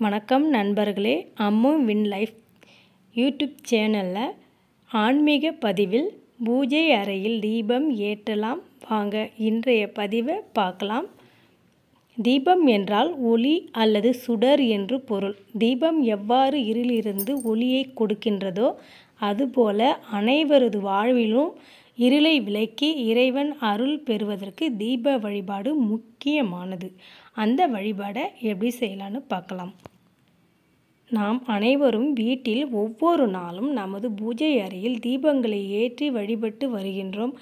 வணக்கம் நண்பர்களே, Ammu win life YouTube சேனலில் ஆன்மீக பதிவில் பூஜை அறையில் தீபம் ஏற்றலாம் வாங்க இன்றைய பதிவை பார்க்கலாம். தீபம் என்றால் ஒளி அல்லது சுடர் என்று பொருள். தீபம் எவ்வாறு இருளிலிருந்து ஒளியை கொடுக்கின்றதோ அதுபோல அனைவரது வாழ்விலும் இருளை விலக்கி இறைவன் அருள் பெறுவதற்கு தீப வழிபாடு முக்கியமானது. அந்த வழிபாடை எப்படி செய்யலான்னு பார்க்கலாம். நாம் அனைவரும் வீட்டில் ஒவ்வொரு நாளும் நமது பூஜை அறையில் தீபங்களை ஏற்றி வழிபட்டு வருகின்றோம்.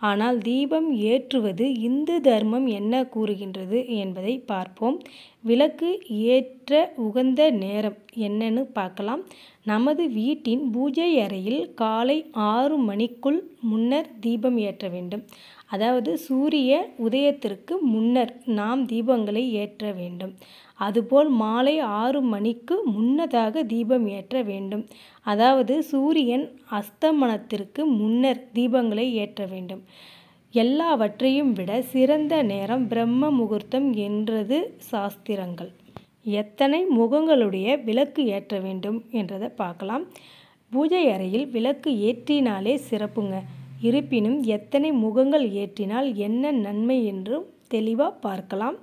ஆனால் தீபம் ஏற்றுவது இந்து தர்மம் என்ன கூறுகின்றது என்பதை பார்ப்போம். விளக்கு ஏற்ற உகந்த நேரம் என்னன்னு பார்க்கலாம். நமது வீட்டின் பூஜை அறையில் காலை 6 மணிக்குள் முன்னர் தீபம் ஏற்ற வேண்டும். அதாவது சூரிய உதயத்திற்கு முன்னர் நாம் தீபங்களை ஏற்ற வேண்டும். அதுபோல் மாலை 6 மணிக்கு முன்னதாக தீபம் ஏற்ற வேண்டும். அதாவது சூரியன் அஸ்தமனத்திற்கு முன்னர் தீபங்களை ஏற்ற வேண்டும். எல்லாவற்றையும் விட சிறந்த நேரம் பிரம்ம முகூர்த்தம் என்றது சாஸ்திரங்கள். எத்தனை முகங்களுடைய விளக்கு ஏற்ற வேண்டும் என்றதை பார்க்கலாம். பூஜை அறையில் விளக்கு ஏற்றினாலே சிறப்புங்க. இருப்பினும் எத்தனை முகங்கள் ஏற்றினால் என்ன நன்மை என்றும் தெளிவாக பார்க்கலாம்.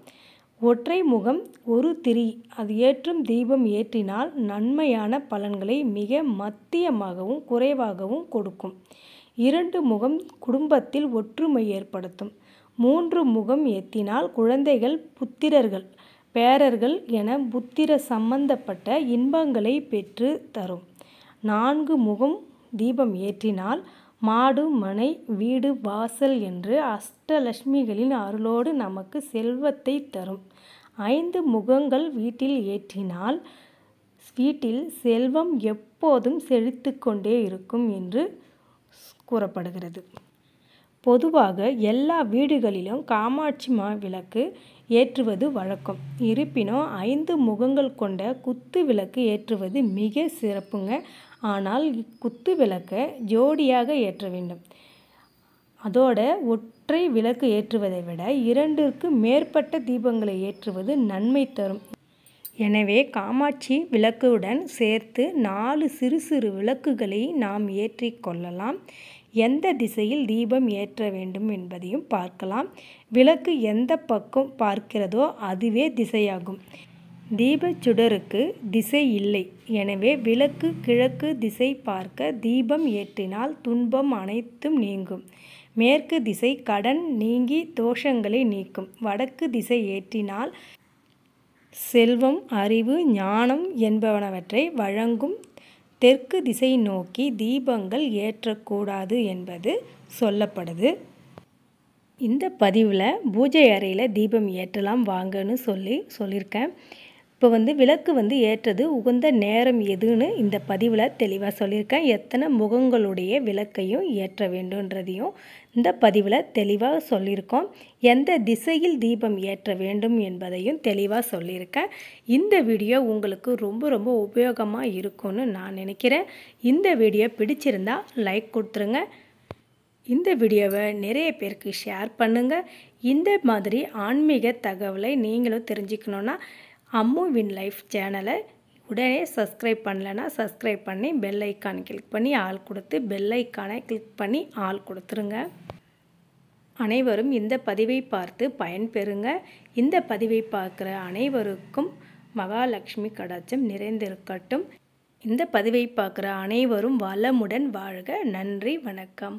ஒற்றை முகம் ஒரு திரி அது ஏற்றும் தீபம் ஏற்றினால் நன்மையான பலன்களை மிக மத்தியமாகவும் குறைவாகவும் கொடுக்கும். 2 முகம் குடும்பத்தில் ஒற்றுமை ஏற்படுத்தும். 3 முகம் ஏற்றினால் குழந்தைகள் புத்திரர்கள் பேரர்கள் என புத்திர சம்பந்தப்பட்ட இன்பங்களை பெற்று தரும். 4 முகம் தீபம் ஏற்றினால் மாடு மனை வீடு வாசல் என்று அஷ்டலட்சுமிகளின் அருளோடு நமக்கு செல்வத்தை தரும். 5 முகங்கள் வீட்டில் ஏற்றினால் வீட்டில் செல்வம் எப்போதும் செழித்து கொண்டே இருக்கும் என்று கூறப்படுகிறது. பொதுவாக எல்லா வீடுகளிலும் காமாட்சி விளக்கு ஏற்றுவது வழக்கம். இருப்பினும் 5 முகங்கள் கொண்ட குத்து விளக்கு ஏற்றுவது மிக சிறப்புங்க. ஆனால் குத்து விளக்கை ஜோடியாக ஏற்ற வேண்டும். அதோட ஒற்றை விளக்கு ஏற்றுவதை விட 2ற்கு மேற்பட்ட தீபங்களை ஏற்றுவது நன்மை தரும். எனவே காமாட்சி விளக்குடன் சேர்த்து 4 சிறு சிறு விளக்குகளை நாம் ஏற்றி கொள்ளலாம். எந்த திசையில் தீபம் ஏற்ற வேண்டும் என்பதையும் பார்க்கலாம். விளக்கு எந்த பக்கம் பார்க்கிறதோ அதுவே திசையாகும். தீபச் சுடருக்கு திசை இல்லை. எனவே விளக்கு கிழக்கு திசை பார்க்க தீபம் ஏற்றினால் துன்பம் அனைத்தும் நீங்கும். மேற்கு திசை கடன் நீங்கி தோஷங்களை நீக்கும். வடக்கு திசை ஏற்றினால் செல்வம் அறிவு ஞானம் என்பனவற்றை வழங்கும். தெற்கு திசை நோக்கி தீபங்கள் ஏற்றக்கூடாது என்பது சொல்லப்படுது. இந்த பதிவில் பூஜை அறையில் தீபம் ஏற்றலாம் வாங்கன்னு சொல்லியிருக்கேன். இப்போ விளக்கு ஏற்றது உகந்த நேரம் எதுன்னு இந்த பதிவில் தெளிவாக சொல்லியிருக்கேன். எத்தனை முகங்களுடைய விளக்கையும் ஏற்ற வேண்டுன்றதையும் இந்த பதிவில் தெளிவாக சொல்லியிருக்கோம். எந்த திசையில் தீபம் ஏற்ற வேண்டும் என்பதையும் தெளிவாக சொல்லியிருக்கேன். இந்த வீடியோ உங்களுக்கு ரொம்ப ரொம்ப உபயோகமாக இருக்கும்னு நான் நினைக்கிறேன். இந்த வீடியோ பிடிச்சிருந்தா லைக் கொடுத்துருங்க. இந்த வீடியோவை நிறைய பேருக்கு ஷேர் பண்ணுங்கள். இந்த மாதிரி ஆன்மீக தகவலை நீங்களும் தெரிஞ்சுக்கணுன்னா அம்மு வின் லைஃப் சேனலை உடனே சப்ஸ்கிரைப் பண்ணலைன்னா சப்ஸ்கிரைப் பண்ணி பெல் ஐக்கான் கிளிக் பண்ணி ஆள் கொடுத்து பெல் ஐக்கானை கிளிக் பண்ணி ஆள் கொடுத்துருங்க. அனைவரும் இந்த பதிவை பார்த்து பயன்பெறுங்க. இந்த பதிவை பார்க்குற அனைவருக்கும் மகாலட்சுமி கடாட்சம் நிறைந்திருக்கட்டும். இந்த பதிவை பார்க்குற அனைவரும் வளமுடன் வாழ்க. நன்றி, வணக்கம்.